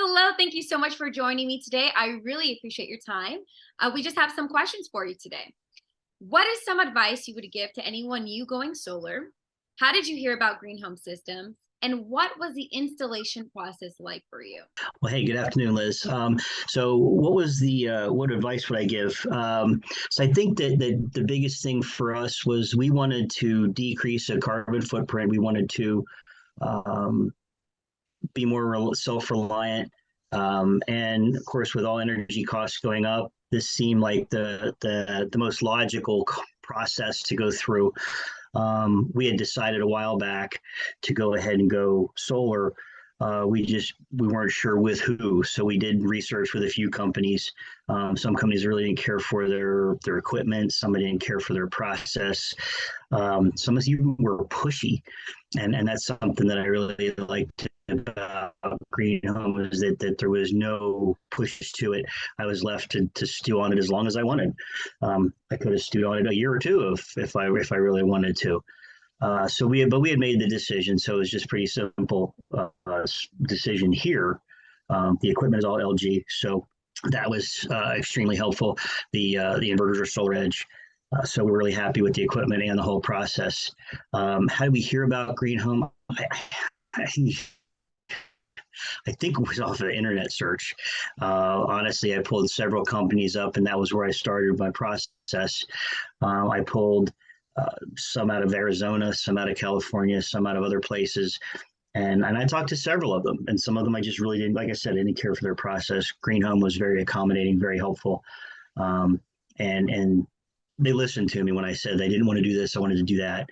Hello, thank you so much for joining me today. I really appreciate your time. We just have some questions for you today. What is some advice you would give to anyone new going solar? How did you hear about green home systems? And what was the installation process like for you? Well, hey, good afternoon, Liz. So what was what advice would I give? So I think that the biggest thing for us was we wanted to decrease the carbon footprint. We wanted to um, be more self-reliant. And of course, with all energy costs going up, this seemed like the most logical process to go through. We had decided a while back to go ahead and go solar. We weren't sure with who, so we did research with a few companies. Some companies really didn't care for their equipment. Some didn't care for their process. Some of you were pushy, and that's something that I really liked about Green Home is that there was no push to it. I was left to stew on it as long as I wanted. I could have stewed on it a year or two if I really wanted to. But we had made the decision, so it was just pretty simple decision here. The equipment is all LG, so that was extremely helpful. The inverters are Solar Edge, so we're really happy with the equipment and the whole process. How did we hear about Green Home? I, I think it was off of an internet search. Honestly, I pulled several companies up, and that was where I started my process. I pulled some out of Arizona, some out of California, some out of other places. And I talked to several of them, and some of them I just really didn't, like I said, I didn't care for their process. Green Home was very accommodating, very helpful. Um, and they listened to me when I said they didn't want to do this, I wanted to do that.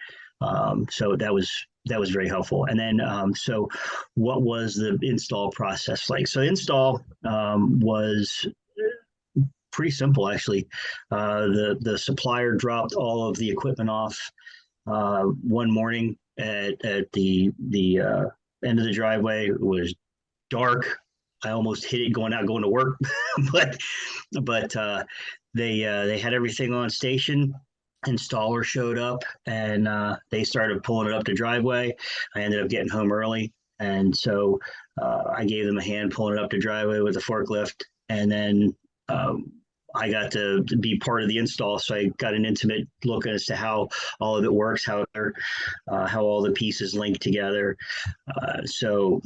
So that was very helpful. And then so what was the install process like? So install was pretty simple actually. The supplier dropped all of the equipment off one morning at the end of the driveway. It was dark. I almost hit it going to work, but they had everything on station. Installer showed up and they started pulling it up the driveway. I ended up getting home early, and so I gave them a hand pulling it up the driveway with a forklift, and then I got to be part of the install, so I got an intimate look as to how all of it works, how all the pieces link together. So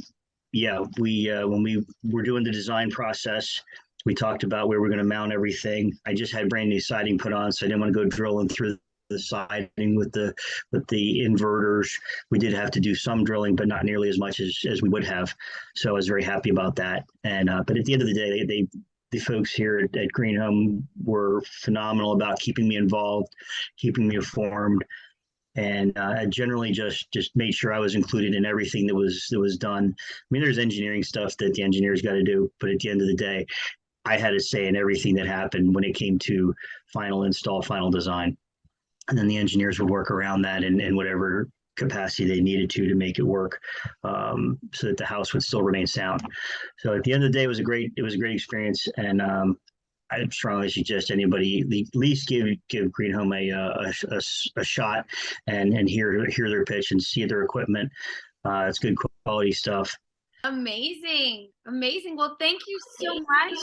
yeah, we when we were doing the design process, we talked about where we're going to mount everything. I just had brand new siding put on, so I didn't want to go drilling through the siding with the inverters. We did have to do some drilling, but not nearly as much as we would have. So I was very happy about that. And but at the end of the day, the folks here at Green Home were phenomenal about keeping me involved, keeping me informed, and I generally just made sure I was included in everything that was done. I mean, there's engineering stuff that the engineers got to do, but at the end of the day, I had a say in everything that happened when it came to final install, final design, and then the engineers would work around that in whatever capacity they needed to make it work, so that the house would still remain sound. So at the end of the day, it was a great experience, and I strongly suggest anybody at least give Green Home a shot and hear their pitch and see their equipment. It's good quality stuff. Amazing. Amazing. Well, thank you so much.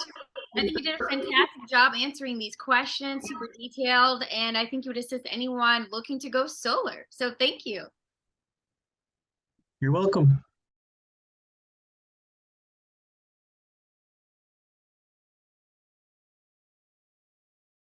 I think you did a fantastic job answering these questions, super detailed, and I think you would assist anyone looking to go solar. So thank you. You're welcome.